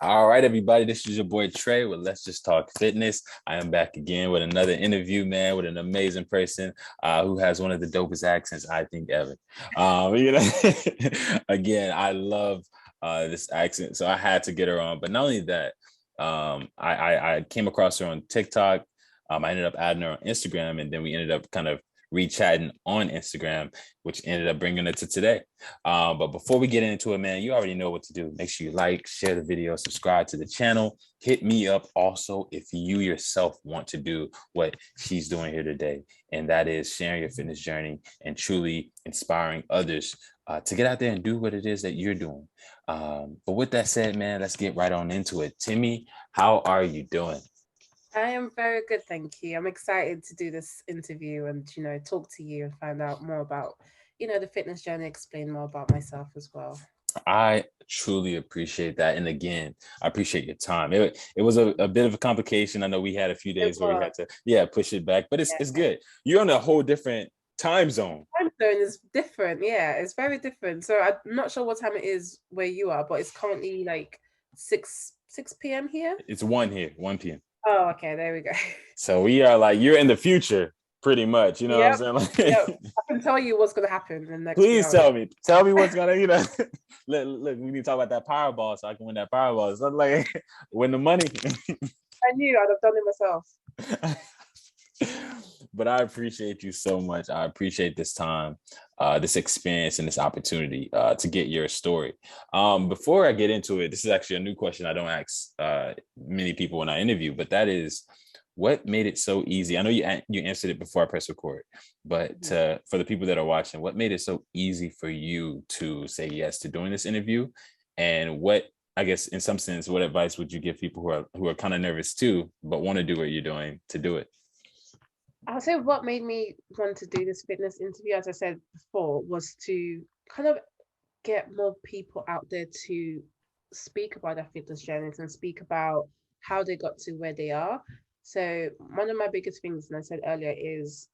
All right, everybody. This is your boy Trey with Let's Just Talk Fitness. I am back again with another interview, man, with an amazing person who has one of the dopest accents I think ever. Again, I love this accent, so I had to get her on. But not only that, I came across her on TikTok. I ended up adding her on Instagram, and then we ended up kind of re-chatting on Instagram, which ended up bringing it to today. But before we get into it, man, you already know what to do. Make sure you like, share the video, subscribe to the channel. Hit me up also if you yourself want to do what she's doing here today, and that is sharing your fitness journey and truly inspiring others to get out there and do what it is that you're doing. But with that said, man, let's get right on into it. Temi, how are you doing? I am very good, thank you. I'm excited to do this interview and, talk to you and find out more about, the fitness journey, explain more about myself as well. I truly appreciate that. And again, I appreciate your time. It was a bit of a complication. I know we had a few It days where we was, had to, yeah, push it back, but it's yeah. good. You're on a whole different time zone. Time zone is different. Yeah, it's very different. So I'm not sure what time it is where you are, but it's currently like 6 p.m. here. It's 1 here, 1 p.m. Oh, okay, there we go. So we are like, you're in the future, pretty much. You know what I'm Yep, saying? yep. Like, I can tell you what's gonna happen in the next few please hours. tell me what's gonna, look, we need to talk about that Powerball so I can win that Powerball. So like, win the money. I knew I'd have done it myself. But I appreciate you so much. I appreciate this time, this experience, and this opportunity to get your story. Before I get into it, this is actually a new question I don't ask many people when I interview, but that is, what made it so easy? I know you answered it before I press record, but for the people that are watching, what made it so easy for you to say yes to doing this interview? And what, I guess, in some sense, what advice would you give people who are kind of nervous too, but want to do what you're doing to do it? I'll say what made me want to do this fitness interview, as I said before, was to kind of get more people out there to speak about their fitness journeys and speak about how they got to where they are. So one of my biggest things, and I said earlier, is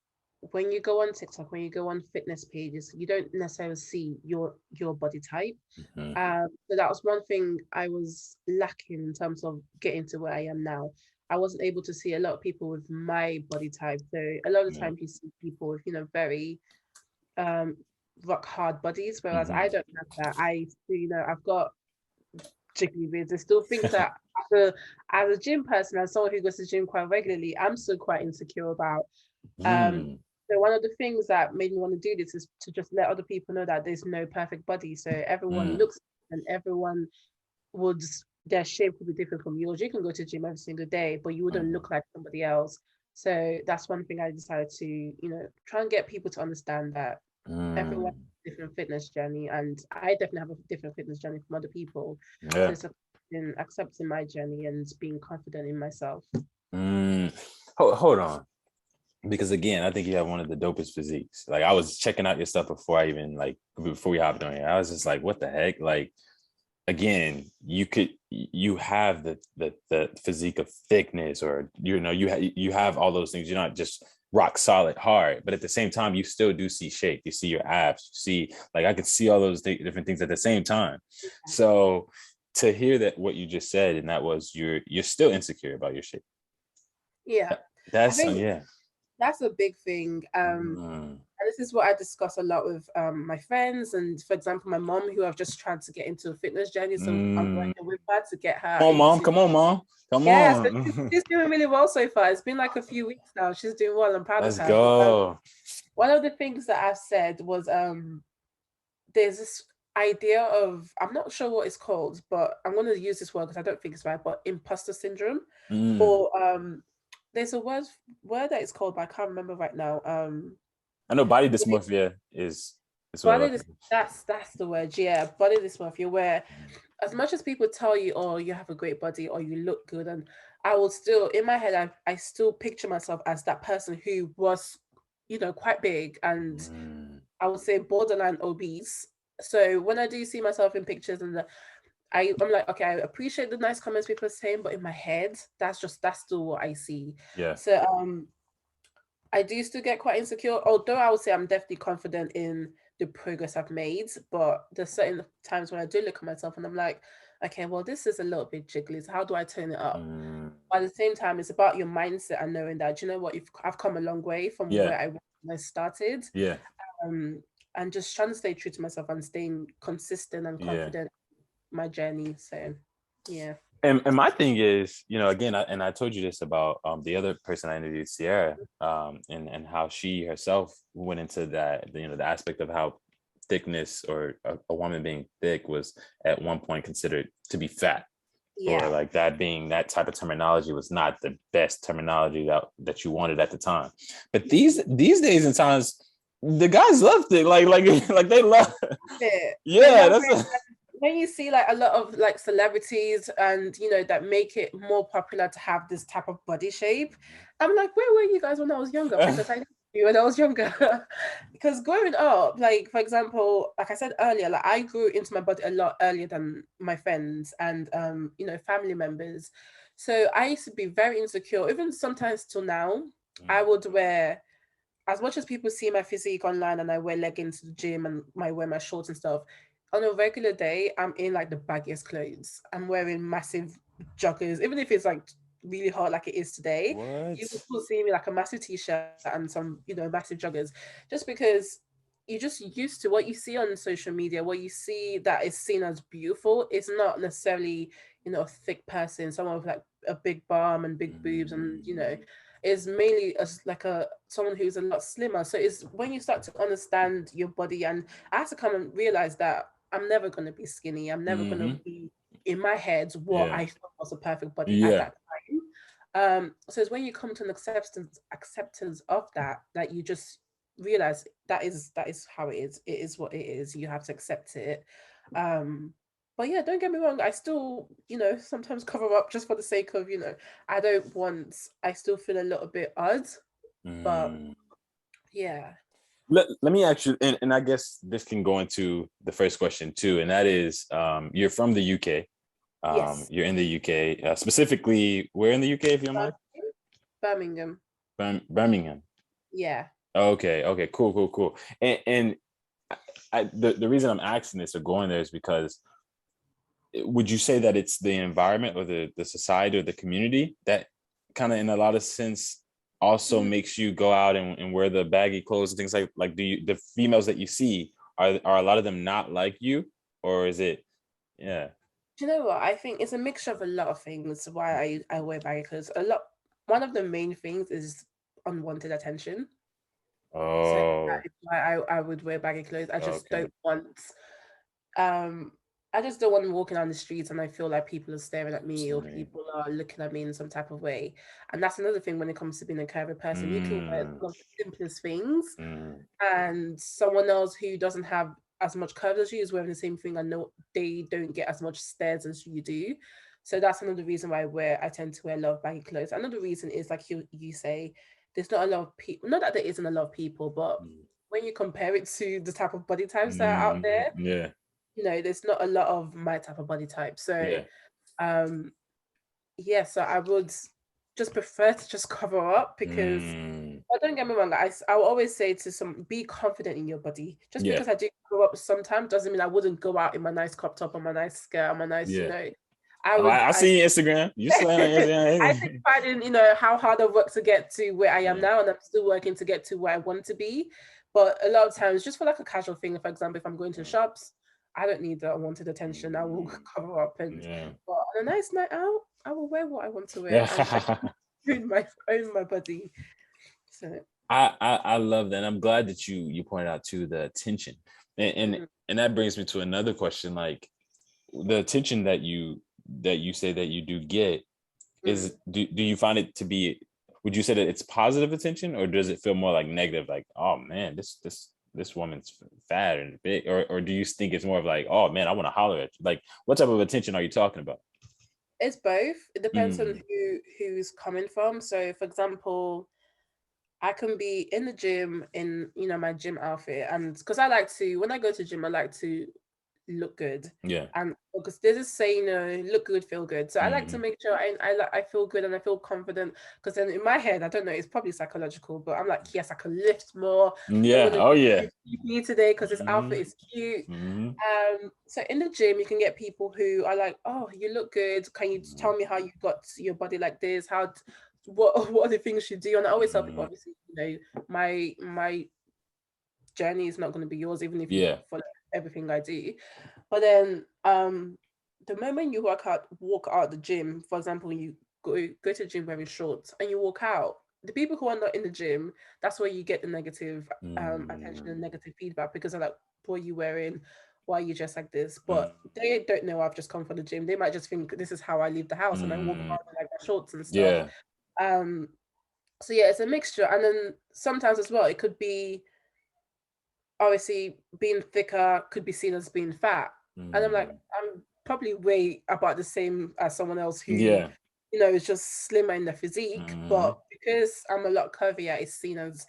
when you go on TikTok, when you go on fitness pages, you don't necessarily see your body type. Mhm. So that was one thing I was lacking in terms of getting to where I am now. I wasn't able to see a lot of people with my body type. So a lot of the Yeah. time you see people with, very um rock hard bodies, whereas Mhm. I don't have that. I've got jiggly bits. There's still things that as a gym person and someone who goes to the gym quite regularly, I'm still quite insecure about. Um, Mm. so one of the things that made me want to do this is to just let other people know that there's no perfect body. So everyone Mm. looks and everyone would their shape would be different from yours. You can go to the gym every single day, but you wouldn't Mhm. look like somebody else. So that's one thing I decided to, try and get people to understand that everyone Mm. has a different fitness journey, and I definitely have a different fitness journey from other people. So Yeah. it's in accepting my journey and being confident in myself. Mm. Hold on. Because again, I think you have one of the dopest physiques. Like, I was checking out your stuff before I even, like, before we hopped on here. I was just like, what the heck? Like, again, you have the physique of thickness, or you have all those things. You're not just rock solid hard, but at the same time you still do see shape. You see your abs, you see, like, I could see all those different things at the same time. So to hear that, what you just said, and that was, you're still insecure about your shape. Yeah, I That's think yeah. that's a big thing. Mm. And this is what I discuss a lot with my friends, and for example, my mom, who I've just tried to get into a fitness journey. So I'm Mm. working with her to get her Come on, mom. into. Come on, mom. Come Yeah, so on. she's doing really well so far. It's been like a few weeks now. She's doing well. I'm proud of Let's her. But go. one of the things that I've said was there's this idea of, I'm not sure what it's called, but I'm going to use this word because I don't think it's right, but imposter syndrome, Mm. or there's a word that it's called, but I can't remember right now. I know body dysmorphia is what a Body lot of dys people. that's the word, yeah. Body dysmorphia, where as much as people tell you, oh, you have a great body or you look good, and I will still, in my head, I still picture myself as that person who was, quite big, and Mm. I would say borderline obese. So when I do see myself in pictures, and I'm like, okay, I appreciate the nice comments people are saying, but in my head, that's still what I see. Yeah. So I do still get quite insecure, although I would say I'm definitely confident in the progress I've made, but there's certain times when I do look at myself and I'm like, okay, well, this is a little bit jiggly. So how do I turn it up? Mm, But at the same time, it's about your mindset and knowing that, you know what, I've come a long way from yeah, where I was when I started. yeah, Um, and just trying to stay true to myself and staying consistent and yeah. confident in my journey. So yeah. And my thing is, again, and I told you this about the other person I interviewed, Sierra, and how she herself went into that, the aspect of how thickness or a woman being thick was at one point considered to be fat, or Yeah. like that being that type of terminology was not the best terminology that you wanted at the time. But these days and times, the guys love it, like they love. They Yeah, love that's it. When you see like a lot of like celebrities and that make it more popular to have this type of body shape, I'm like, where were you guys when I was younger? Because I didn't see you when I was younger. Because growing up, like for example, like I said earlier, like I grew into my body a lot earlier than my friends and family members. So I used to be very insecure, even sometimes till now. I would wear, as much as people see my physique online and I wear leggings to the gym and I wear my shorts and stuff, on a regular day, I'm in like the baggiest clothes. I'm wearing massive joggers, even if it's like really hot like it is today. what? You will still see me like a massive t-shirt and some, massive joggers, just because you're just used to what you see on social media, what you see that is seen as beautiful. It's not necessarily, a thick person, someone with like a big bum and big boobs and, Mm, is mainly as like a someone who's a lot slimmer. So it's when you start to understand your body, and I have to come and realize that I'm never gonna be skinny. I'm never gonna mm-hmm. be in my head what Yeah, I thought was a perfect body at yeah. that time. So it's when you come to an acceptance of that you just realize that is how it is. It is what it is. You have to accept it. Um, but yeah, don't get me wrong. I still, sometimes cover up just for the sake of, I don't want. I still feel a little bit odd, but Mm. yeah. Let me ask you, and I guess this can go into the first question too, and that is, you're from the UK. Yes. You're in the UK, specifically, where in the UK, if you don't mind? Birmingham. Birmingham. Yeah. Okay, okay, cool, cool, cool. And the reason I'm asking this or going there is because, would you say that it's the environment or the society or the community that kind of in a lot of sense also Mm, makes you go out and wear the baggy clothes and things like do you, the females that you see, are a lot of them not like you, or is it? Yeah. do you know what? I think it's a mixture of a lot of things why I wear baggy clothes. One of the main things is unwanted attention. So that Oh, is why I would wear baggy clothes. okay. Um I just don't want walking down the streets and I feel like people are staring at me or Same. people are looking at me in some type of way. And that's another thing when it comes to being a curvy person. You can wear Mm, some of the simplest things mm, and someone else who doesn't have as much curves as you is wearing the same thing and no, they don't get as much stares as you do. So that's another reason why I tend to wear a lot of baggy clothes. Another reason is like you say, there's not a lot of people. Not that there isn't a lot of people, but when you compare it to the type of body types that are out there, yeah, there's not a lot of my type of body type. So yeah. um yeah, so I would just prefer to just cover up because, Mm, but don't get me wrong, I will always say to some, be confident in your body. Just yeah, because I do cover up sometimes doesn't mean I wouldn't go out in my nice crop top or my nice skirt or my nice, yeah. I Oh, would, I see your Instagram. You slay on I take Instagram. pride in, how hard I've worked to get to where I am Yeah. now, and I'm still working to get to where I want to be. But a lot of times, just for like a casual thing, for example, if I'm going to shops, I don't need the unwanted attention. I will Mm, cover up, and yeah. but on a nice night out, I will wear what I want to wear and Yeah. own my body. So I love that. And I'm glad that you pointed out too the attention. And, and mhm, and that brings me to another question. Like, the attention that you say that you do get, mm. do you find it to be, would you say that it's positive attention, or does it feel more like negative, like, oh man, this woman's fat and big, or do you think it's more of like, oh man, I want to holler at you? Like, what type of attention are you talking about? It's both. It depends on Mm, who's coming from. So, for example, I can be in the gym in my gym outfit, and because I like to, when I go to gym, I like to look good. Yeah. And because there's this saying, look good, feel good. So I like to make sure I feel good and I feel confident, because then in my head, I don't know, it's probably psychological, but I'm like, yes, I can lift more. I'm Yeah. gonna Oh do yeah. me today because this outfit Mhm. is cute. Mhm. So in the gym, you can get people who are like, oh, you look good. Can you tell me how you got your body like this? What are the things you do? And I always tell people, Mhm. obviously, my journey is not going to be yours, even if you Yeah. follow everything I do. But then the moment you walk out the gym, for example, you go to the gym very short and you walk out, the people who are not in the gym, that's where you get the negative attention and Mm. negative feedback, because they're like, what are you wearing? Why are you dressed like this? But Mm. they don't know I've just come from the gym. They might just think this is how I leave the house and I walk Mm. around in like my shorts and stuff. Yeah. Um, so yeah, it's a mixture. And then sometimes as well, it could be, obviously being thicker could be seen as being fat. And I'm like, Mm. I'm probably way about the same as someone else who, Yeah. is just slimmer in the physique. But Mhm. because I'm a lot curvier, it's seen as,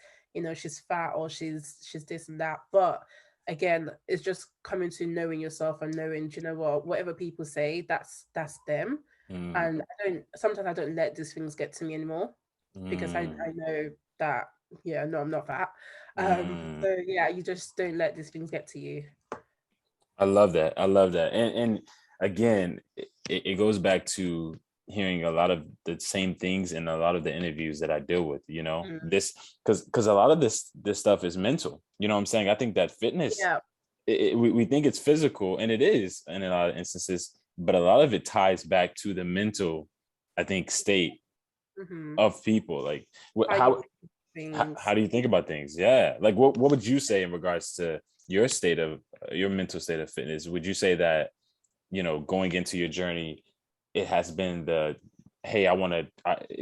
she's fat or she's this and that. But again, it's just coming to knowing yourself and knowing, do you know what, whatever people say, that's them. Mm. And sometimes I don't let these things get to me anymore, because I Mm. know that, yeah, no, I'm not fat. Mm. So yeah, you just don't let these things get to you. I love that. I love that. And again, it goes back to hearing a lot of the same things in a lot of the interviews that I deal with, Mm. this, because a lot of this stuff is mental. You know what I'm saying? I think that fitness, Yeah. we think it's physical, and it is in a lot of instances, but a lot of it ties back to the mental, I think, state Mm-hmm. of people. Like How you how think of things. how do you think about things? Yeah. Like what would you say in regards to your state of your mental state of fitness? Would you say that, going into your journey, it has been the, hey, I want to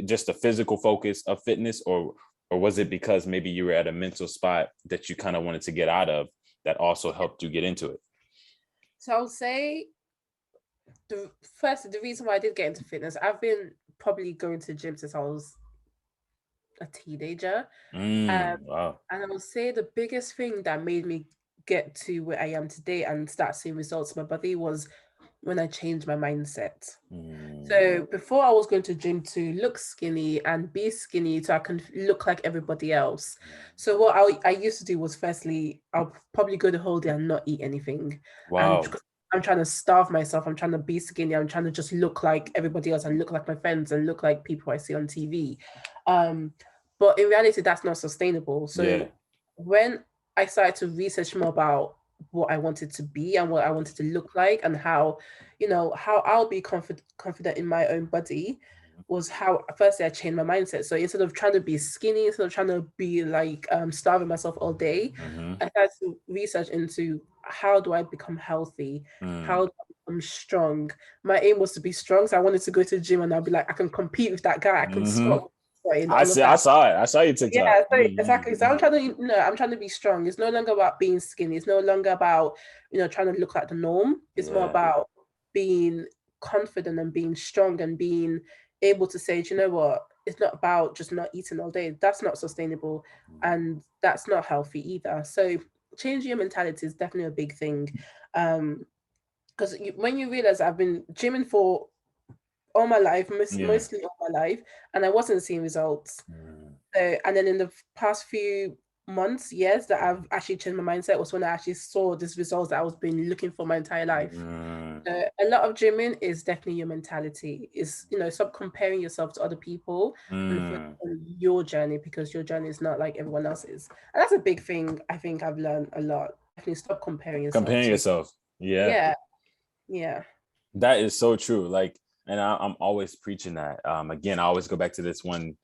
just the physical focus of fitness, or was it because maybe you were at a mental spot that you kind of wanted to get out of that also helped you get into it? So I'll say the reason why I did get into fitness, I've been probably going to the gym since I was a teenager. Um, Wow. and I would say the biggest thing that made me get to where I am today and start seeing results in my body was when I changed my mindset. Mm, So before I was going to gym to look skinny and be skinny so I can look like everybody else. So what I used to do was, firstly, I'll probably go the whole day and not eat anything. And wow. I'm trying to starve myself. I'm trying to be skinny. I'm trying to just look like everybody else and look like my friends and look like people I see on TV. Um, but in reality, that's not sustainable. Yeah. So when I started to research more about what I wanted to be and what I wanted to look like, and how I'll be confident in my own body, was how firstly I changed my mindset. So instead of trying to be skinny, instead of trying to be like starving myself all day, Mm-hmm. I started to research into how do I become healthy, Mm, how do I become strong. My aim was to be strong, so I wanted to go to the gym and I'll be like, I can compete with that guy, I can mm-hmm. squat and I all of see. I that. saw it. I saw your Yeah, TikTok. so exactly. So Mm-hmm. I'm trying to be strong. It's no longer about being skinny. It's no longer about, trying to look like the norm. It's more Yeah. about being confident and being strong and being able to say, do you know what? It's not about just not eating all day. That's not sustainable and that's not healthy either. So changing your mentality is definitely a big thing. Because when you realize I've been gymming for all my life, Yeah. mostly all my life, and I wasn't seeing results. Mm, So, and then in the past few months, years, that I've actually changed my mindset was when I actually saw this results that I was been looking for my entire life. mm, A lot of gymming is definitely your mentality. Is stop comparing yourself to other people and focus mm. on your journey, because your journey is not like everyone else's. And that's a big thing I think I've learned a lot. Definitely stop comparing yourself Comparing to. yourself. Yeah. Yeah, yeah. That is so true. Like, and I'm always preaching that. Again, I always go back to this one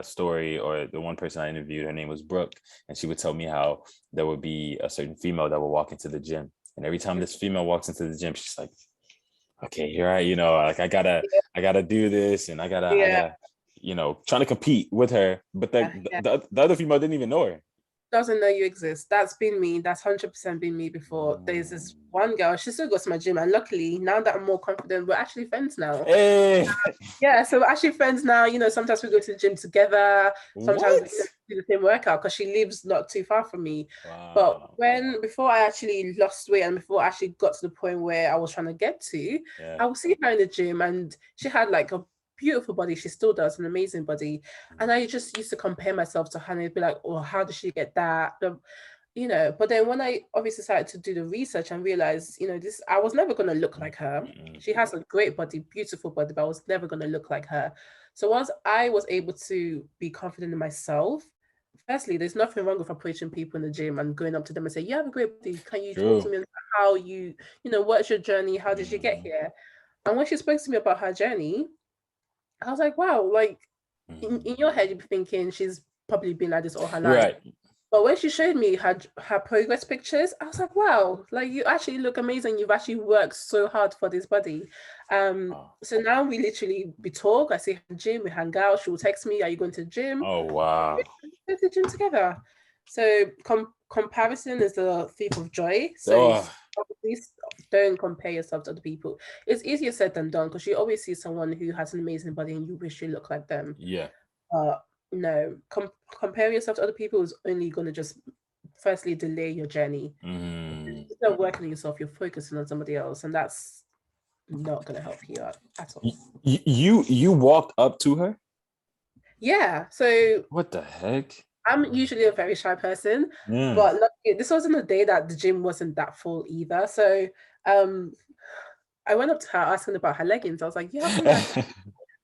story, or the one person I interviewed. Her name was Brooke, and she would tell me how there would be a certain female that would walk into the gym, and every time this female walks into the gym, she's like, "Okay, here like I gotta do this, and I Yeah, gotta, trying to compete with her." But yeah, the other female didn't even know her. doesn't know you exist. That's been me. That's 100% been me before. There's this one girl, she still goes to my gym, and luckily now that I'm more confident, we're actually friends now. Hey, Yeah, so we're actually friends now. Sometimes we go to the gym together. Sometimes we what? do the same workout because she lives not too far from me. But Wow. before I actually lost weight and before I actually got to the point where I was trying to get to, Yeah. I would see her in the gym and she had like a beautiful body. She still does an amazing body. And I just used to compare myself to her and be like, oh, how did she get that? But then when I obviously started to do the research and realize, this, I was never going to look like her. She has a great body, beautiful body, but I was never going to look like her. So once I was able to be confident in myself, firstly, there's nothing wrong with approaching people in the gym and going up to them and say, you have a great body. Can you talk to True. me about how what's your journey? How did you get here? And when she spoke to me about her journey, I was like, wow, like in your head, you'd be thinking she's probably been like this all her life. Right. But when she showed me her progress pictures, I was like, wow, like you actually look amazing. You've actually worked so hard for this body. Oh, So now we talk. I see her in the gym, we hang out. She'll text me, are you going to the gym? oh wow. We go to the gym together. So comparison is the thief of joy. So Oh, please don't compare yourself to other people. It's easier said than done because you always see someone who has an amazing body and you wish you look like them. yeah. No, comparing yourself to other people is only going to just firstly delay your journey. Instead of working on yourself, you're focusing on somebody else, and that's not going to help you out at all. You walked up to her? Yeah, so What the heck? I'm usually a very shy person, Yeah. but luckily, this wasn't a day that the gym wasn't that full either. So um, I went up to her asking about her leggings. I was like, "You have really nice,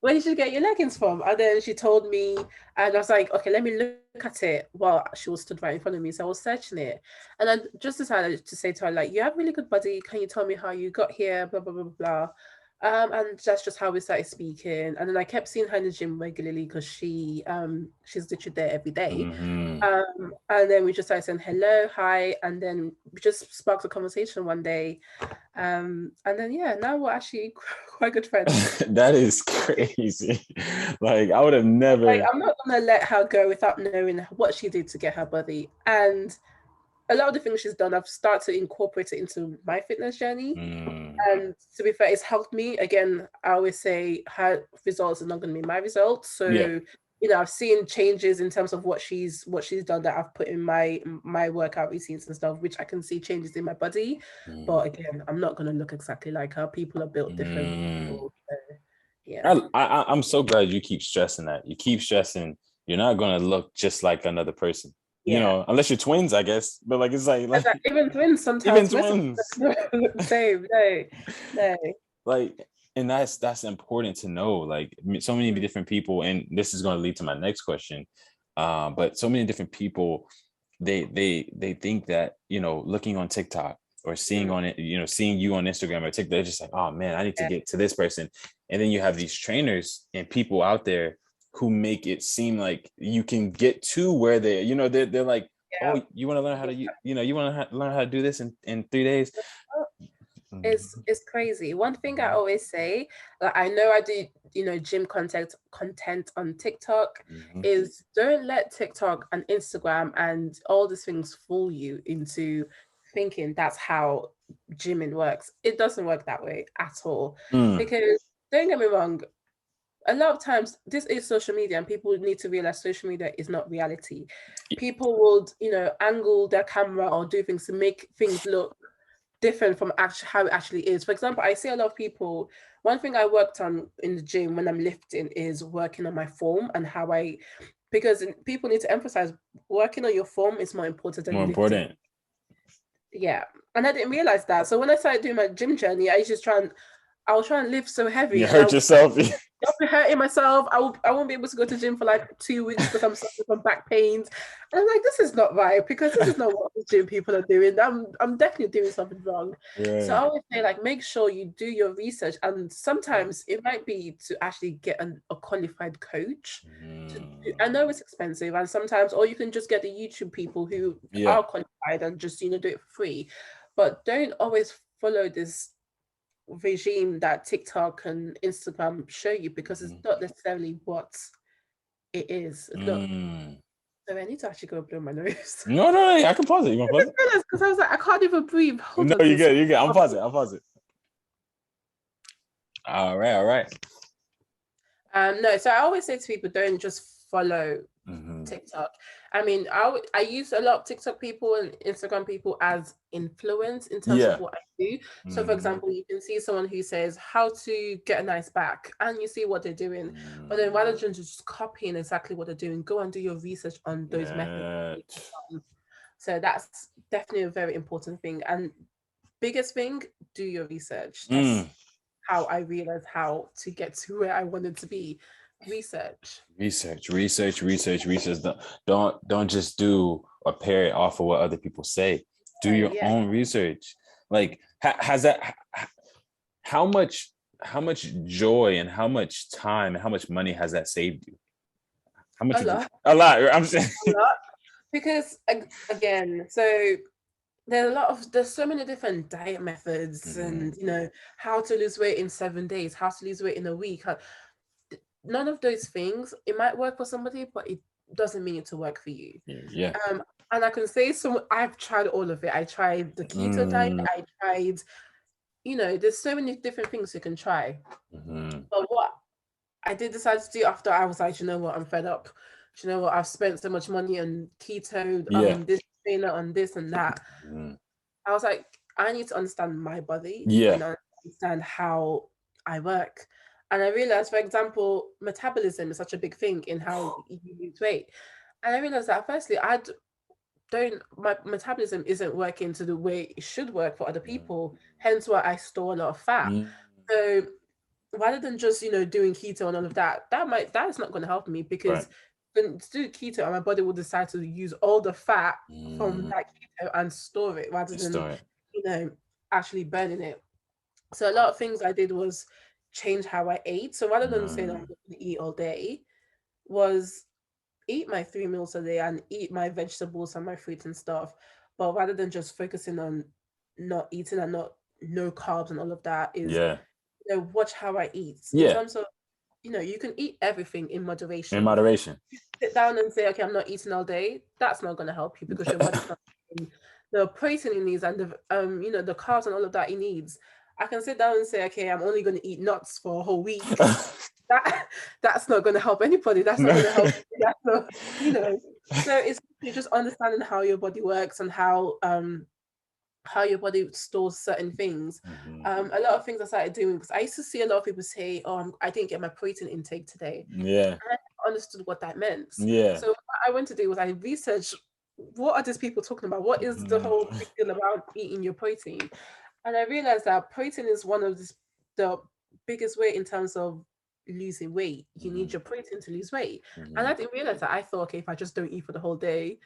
where did you get your leggings from?" And then she told me, and I was like, okay, let me look at it while she was stood right in front of me. So I was searching it. And I just decided to say to her, like, you have really good body. Can you tell me how you got here? Blah, blah, blah, blah, blah. And that's just how we started speaking. And then I kept seeing her in the gym regularly because she's literally there every day. And then we just started saying hello, hi, and then we just sparked a conversation one day. And then yeah, now we're actually quite good friends. That is crazy. Like I would have Like never. I'm not gonna let her go without knowing what she did to get her body. And a lot of the things she's done, I've started to incorporate it into my fitness journey. And to be fair, it's helped me. Again, I always say her results are not going to be my results. Yeah. So, I've seen changes in terms of what she's done that I've put in my workout routines and stuff, which I can see changes in my body. But again, I'm not going to look exactly like her. People are built different. So, yeah. I'm so glad you keep stressing that. You keep stressing you're not gonna look just like another person. Yeah. Unless you're twins, I guess. But like it's like Even twins even sometimes twins. look the same. No, no. Like, and that's important to know. Like so many different people, and this is gonna lead to my next question. But so many different people, they think that, looking on TikTok or seeing on it, seeing you on Instagram or TikTok, they're just like, oh man, I need to get to this person. And then you have these trainers and people out there who make it seem like you can get to where they're like, oh, you want to learn how to, you want to learn how to do this in 3 days. It's crazy. One thing I always say, like I know I do, gym content on TikTok, is don't let TikTok and Instagram and all these things fool you into thinking that's how gymming works. It doesn't work that way at all. Because don't get me wrong, a lot of times this is social media and people need to realize social media is not reality. People would, angle their camera or do things to make things look different from actually how it actually is. For example, I see a lot of people, one thing I worked on in the gym when I'm lifting is working on my form and because people need to emphasize working on your form is more important than More lifting. important. Yeah. And I didn't realize that. So when I started doing my gym journey, I was trying to lift so heavy. You And hurt yourself. I'll be hurting myself. I won't be able to go to the gym for like 2 weeks because I'm suffering from back pains. And I'm like, this is not right because this is not what the gym people are doing. I'm definitely doing something wrong. Right. So I always say, like, make sure you do your research. And sometimes it might be to actually get a qualified coach. I know it's expensive, and sometimes, or you can just get the YouTube people who are qualified and just do it for free. But don't always follow this regime that TikTok and Instagram show you because it's not necessarily what it is. It's not. So I need to actually go blow my nose. No, I can pause it. You want to pause it? Because I was like, I can't even breathe. Hold on. No, you good. I'm pause it. All right. No, so I always say to people, don't just follow TikTok. I mean, I use a lot of TikTok people and Instagram people as influence in terms of what I do. So, for example, you can see someone who says how to get a nice back, and you see what they're doing. But then rather than just copying exactly what they're doing, go and do your research on those methods. So that's definitely a very important thing. And biggest thing, do your research. That's how I realized how to get to where I wanted to be. Research. Don't just do or parrot off of what other people say. Do your own research. Like, has that? How much joy and how much time and how much money has that saved you? How much? A lot. I'm saying a lot, because again, so there's so many different diet methods, and how to lose weight in 7 days, how to lose weight in a week. None of those things, it might work for somebody, but it doesn't mean it to work for you. Yeah. And I can say, so I've tried all of it. I tried the keto diet. I tried, there's so many different things you can try. But what I did decide to do after, I was like, you know what, I'm fed up. You know what, I've spent so much money on keto, on this trainer, on this and that. I was like, I need to understand my body and understand how I work. And I realized, for example, metabolism is such a big thing in how you lose weight. And I realized that firstly, my metabolism isn't working to the way it should work for other people. Hence why I store a lot of fat. So rather than just, doing keto and all of that, that is not going to help me, because to do keto and my body will decide to use all the fat from that keto and store it rather than actually burning it. So a lot of things I did was change how I ate. So rather than saying I'm going to eat all day, was eat my 3 meals a day and eat my vegetables and my fruits and stuff. But rather than just focusing on not eating and no carbs and all of that, is watch how I eat. In terms of, you can eat everything in moderation. Sit down and say, okay, I'm not eating all day. That's not going to help you, because your body's not getting the protein it needs and the the carbs and all of that it needs. I can sit down and say, okay, I'm only going to eat nuts for a whole week. That's not going to help anybody. That's not going to help. That's not, So it's just understanding how your body works and how your body stores certain things. A lot of things I started doing, because I used to see a lot of people say, "Oh, I didn't get my protein intake today." And I understood what that meant. So what I went to do was I researched, what are these people talking about? What is the whole big deal about eating your protein? And I realized that protein is one of the biggest way in terms of losing weight. You need your protein to lose weight. And I didn't realize that. I thought, okay, if I just don't eat for the whole day,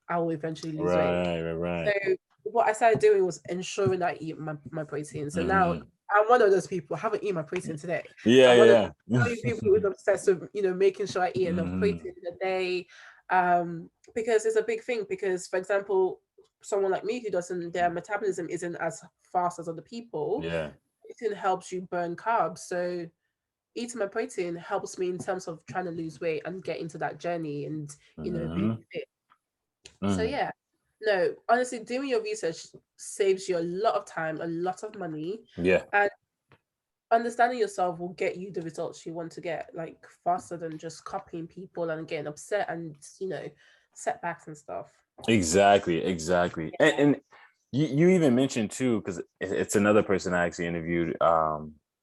I will eventually lose weight. Right. So what I started doing was ensuring I eat my protein. So now I'm one of those people. I haven't eaten my protein today. I'm one of those people who is obsessed with making sure I eat enough protein in a day, because it's a big thing. Because, for example, someone like me who their metabolism isn't as fast as other people. Protein helps you burn carbs. So eating my protein helps me in terms of trying to lose weight and get into that journey and being fit. So yeah, no, honestly, doing your research saves you a lot of time, a lot of money. And understanding yourself will get you the results you want to get, like, faster than just copying people and getting upset and setbacks and stuff. Exactly. And you even mentioned too, because it's another person I actually interviewed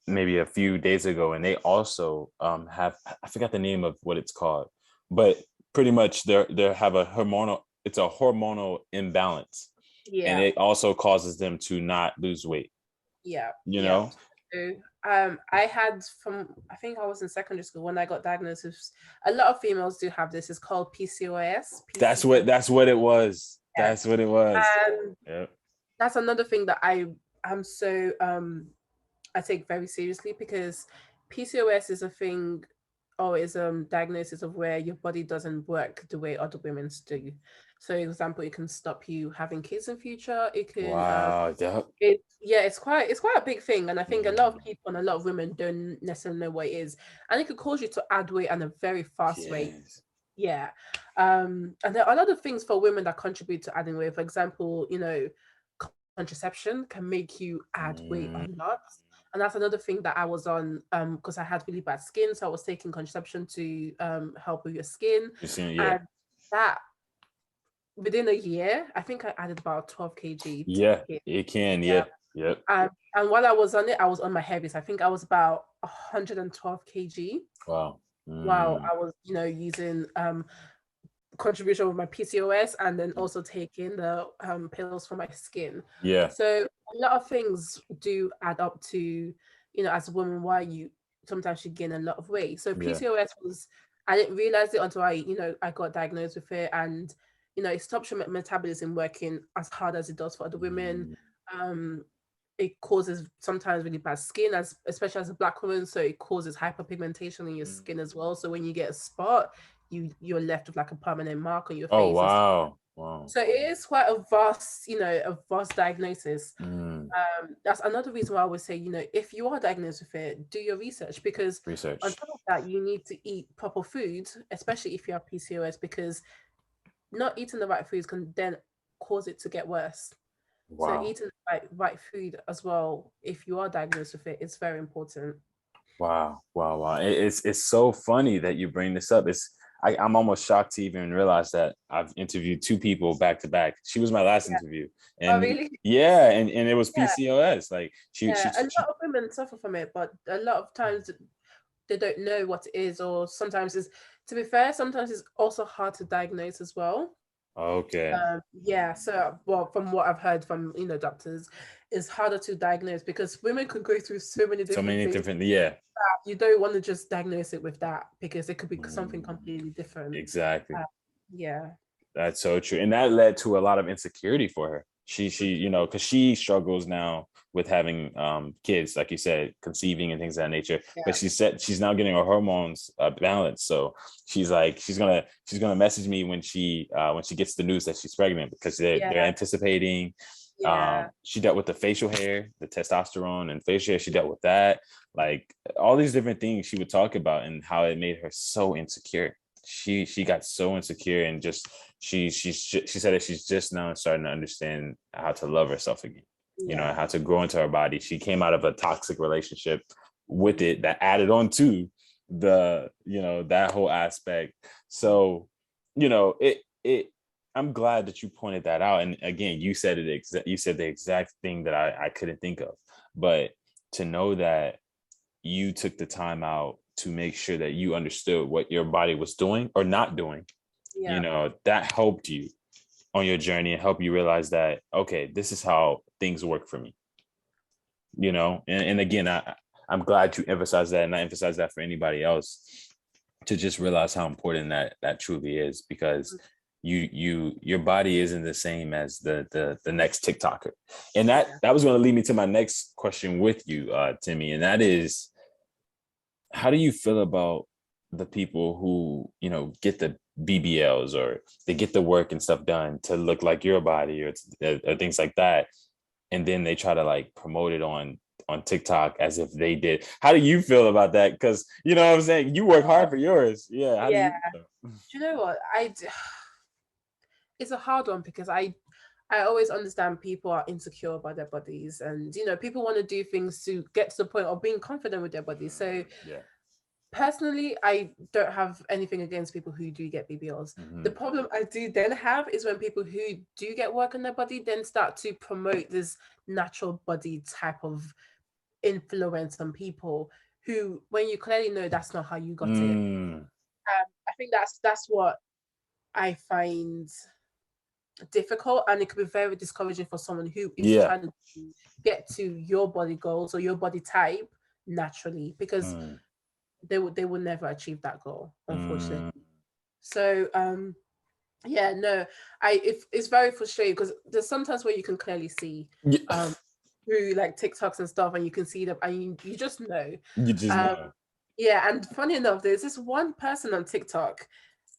maybe a few days ago, and they also have, I forgot the name of what it's called, but pretty much they have a hormonal imbalance, and it also causes them to not lose weight. So, I had, I think I was in secondary school when I got diagnosed with, a lot of females do have this. It's called PCOS. That's what it was. That's what it was. That's another thing that I'm so I take very seriously, because PCOS is a thing, or is a diagnosis of where your body doesn't work the way other women's do. So, for example, it can stop you having kids in future. It can it's quite a big thing, and I think a lot of people and a lot of women don't necessarily know what it is, and it could cause you to add weight at a very fast rate. Yeah. And there are a lot of things for women that contribute to adding weight. For example, contraception can make you add weight a Mm, lot. And that's another thing that I was on, because I had really bad skin. So I was taking contraception to help with your skin. you're seeing, yeah, And that within a year, I think I added about 12 kg to yeah, skin. it can, Yeah. yeah, yep. And while I was on it, I was on my heaviest. I think I was about 112 kg Wow. while Mm, I was, using contribution with my PCOS and then also taking the pills for my skin. yeah. So a lot of things do add up to, as a woman, why you sometimes you gain a lot of weight. So Yeah. PCOS was, I didn't realize it until I got diagnosed with it, and it stops your metabolism working as hard as it does for other women. Mm, Um, it causes sometimes really bad skin, especially as a black woman. So it causes hyperpigmentation in your skin as well. So when you get a spot, you're left with like a permanent mark on your oh, face and stuff. wow. Wow. So it is quite a vast diagnosis. Mm, That's another reason why I would say, if you are diagnosed with it, do your research, because on research. top of that, you need to eat proper food, especially if you have PCOS, because not eating the right foods can then cause it to get worse. So Wow. eating the right food as well, if you are diagnosed with it, is very important. Wow. Wow. Wow. It's so funny that you bring this up. I'm almost shocked to even realize that I've interviewed two people back to back. She was my last Yeah. interview. Oh, And really? yeah, and it was Yeah. PCOS. Like Yeah. A lot of women suffer from it, but a lot of times they don't know what it is, or sometimes to be fair, sometimes it's also hard to diagnose as well. okay. Yeah, so well, from what I've heard from doctors, it's harder to diagnose because women could go through so many So different many things. different, yeah. You don't want to just diagnose it with that because it could be something Mm, completely different. exactly. Uh, yeah, That's so true. And that led to a lot of insecurity for her. Because she struggles now with having kids, like you said, conceiving and things of that nature. But yeah, she said she's now getting her hormones balanced. So she's like, she's gonna message me when she gets the news that she's pregnant, because they're yeah, anticipating. yeah, She dealt with the facial hair, the testosterone and facial hair. She dealt with that, like all these different things she would talk about, and how it made her so insecure. She got so insecure, and just she said that she's just now starting to understand how to love herself again, yeah, how to grow into her body. She came out of a toxic relationship with it that added on to that whole aspect. So it I'm glad that you pointed that out. And again, you said you said the exact thing that I couldn't think of. But to know that you took the time out to make sure that you understood what your body was doing or not doing, yeah, that helped you on your journey and help you realize that, okay, this is how things work for me. And again, I'm glad you emphasize that, and I emphasize that for anybody else, to just realize how important that truly is, because your body isn't the same as the next TikToker. And that yeah, that was going to lead me to my next question with you, Temi, and that is, how do you feel about the people who get the BBLs, or they get the work and stuff done to look like your body, or things like that, and then they try to like promote it on TikTok as if they did? How do you feel about that? Because you know what I'm saying, you work hard for yours. Yeah. How do yeah. you feel? Do you know what it's a hard one because I always understand people are insecure about their bodies, and people want to do things to get to the point of being confident with their bodies. So Yeah. personally, I don't have anything against people who do get BBLs. The Hmm. problem I do then have is when people who do get work on their body then start to promote this natural body type of influence on people who, when you clearly know that's not how you got it. Mm, I think that's what I find difficult, and it could be very discouraging for someone who is yeah. trying to get to your body goals or your body type naturally, because Mm, they will never achieve that goal, mm, unfortunately. So yeah, no, it's very frustrating because there's sometimes where you can clearly see yeah. through like TikToks and stuff, and you can see them, and you just know. You just um know. yeah, and funny enough, there's this one person on TikTok,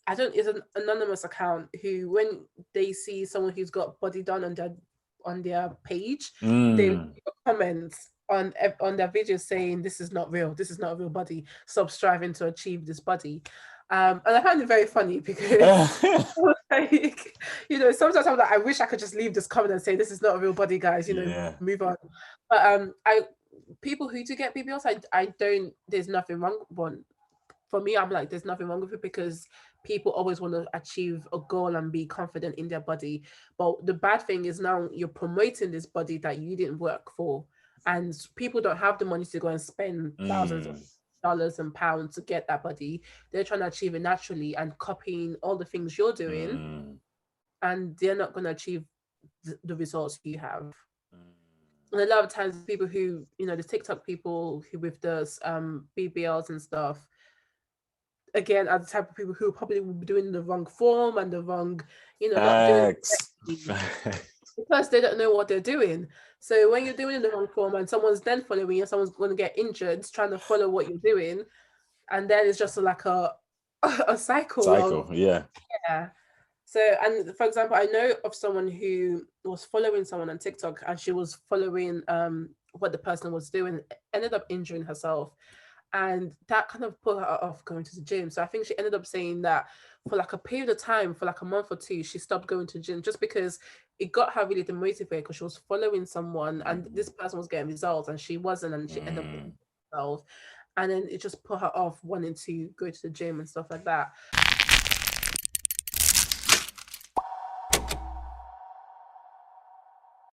I don't it's an anonymous account, who when they see someone who's got body done on their page, they leave Mm, comments on their videos saying, this is not real, this is not a real body, stop striving to achieve this body. And I found it very funny because like, sometimes I'm like, I wish I could just leave this comment and say this is not a real body, guys, Yeah. move on. But I people who do get BBLs, I don't, there's nothing wrong. One, for me, I'm like, there's nothing wrong with it because people always want to achieve a goal and be confident in their body. But the bad thing is now you're promoting this body that you didn't work for, and people don't have the money to go and spend thousands of dollars and pounds to get that body. They're trying to achieve it naturally and copying all the things you're doing, and they're not going to achieve the results you have. And a lot of times people who, the TikTok people who with those BBLs and stuff, again, are the type of people who probably will be doing the wrong form and the wrong, not doing it because they don't know what they're doing. So when you're doing the wrong form and someone's then following you, someone's going to get injured trying to follow what you're doing, and then it's just like a cycle of yeah. So, and for example, I know of someone who was following someone on TikTok, and she was following what the person was doing, ended up injuring herself, and that kind of put her off going to the gym. So I think she ended up saying that for like a period of time, for like a month or two, she stopped going to the gym just because it got her really demotivated because she was following someone and this person was getting results and she wasn't, and she ended up getting herself. And then it just put her off wanting to go to the gym and stuff like that.